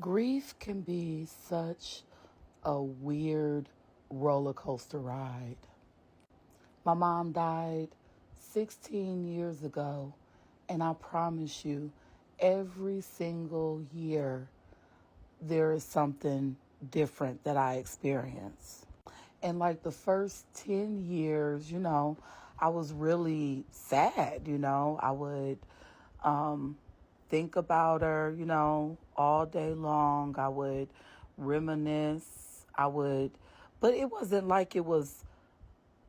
Grief can be such a weird roller coaster ride. My mom died 16 years ago, and I promise you, every single year there is something different that I experience. And like the first 10 years, I was really sad, I would think about her, all day long. I would reminisce. But it wasn't like it was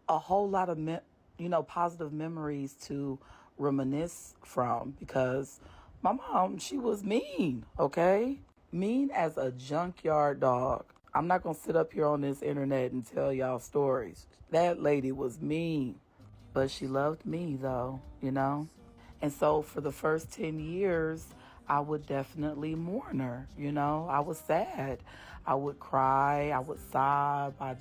a whole lot of, positive memories to reminisce from because my mom, she was mean, okay? Mean as a junkyard dog. I'm not going to sit up here on this internet and tell y'all stories. That lady was mean, but she loved me though. And so for the first 10 years, I would definitely mourn her. I was sad. I would cry. I would sob. I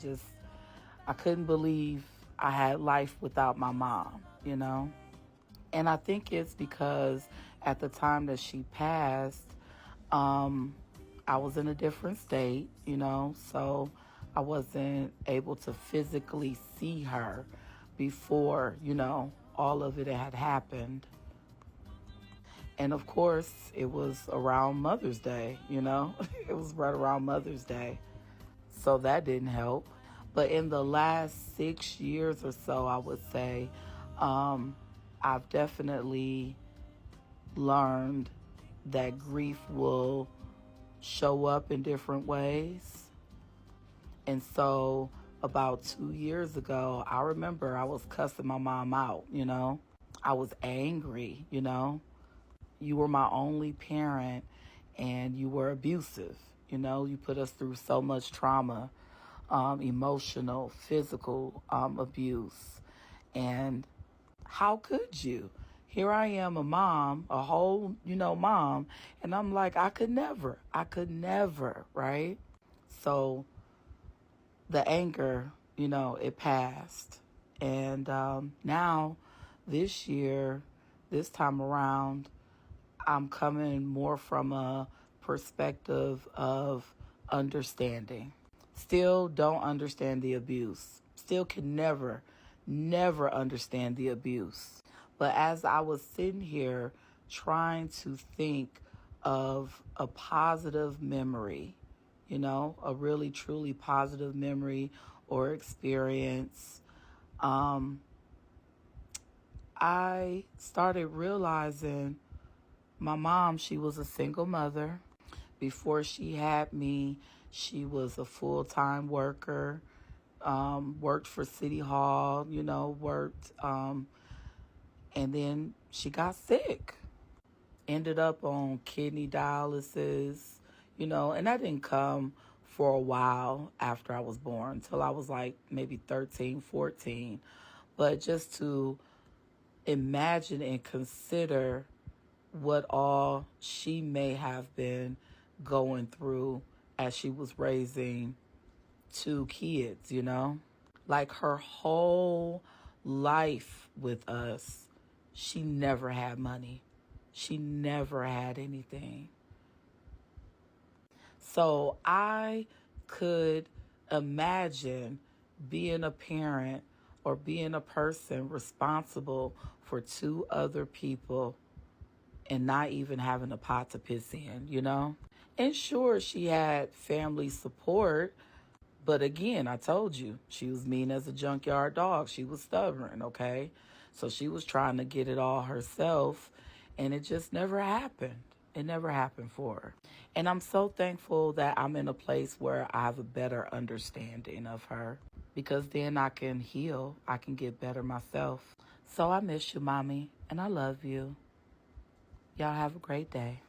couldn't believe I had life without my mom. And I think it's because at the time that she passed, I was in a different state, so I wasn't able to physically see her before, all of it had happened. And of course, it was around Mother's Day, it was right around Mother's Day. So that didn't help. But in the last 6 years or so, I would say, I've definitely learned that grief will show up in different ways. And so about 2 years ago, I remember I was cussing my mom out, I was angry, You were my only parent and you were abusive. You put us through so much trauma, emotional, physical abuse. And how could you? Here I am, a mom, a whole, mom. And I'm like, I could never, right? So the anger, it passed. And now this year, this time around, I'm coming more from a perspective of understanding. Still don't understand the abuse. Still can never understand the abuse. But as I was sitting here trying to think of a positive memory, a really truly positive memory or experience, I started realizing my mom, she was a single mother. Before she had me, she was a full-time worker, worked for City Hall, and then she got sick. Ended up on kidney dialysis, and that didn't come for a while after I was born, till I was like maybe 13, 14. But just to imagine and consider what all she may have been going through as she was raising two kids, Like her whole life with us, she never had money. She never had anything. So I could imagine being a parent or being a person responsible for two other people and not even having a pot to piss in. And sure, she had family support. But again, I told you, she was mean as a junkyard dog. She was stubborn, okay? So she was trying to get it all herself, and it just never happened. It never happened for her. And I'm so thankful that I'm in a place where I have a better understanding of her, because then I can heal. I can get better myself. So I miss you, Mommy, and I love you. Y'all have a great day.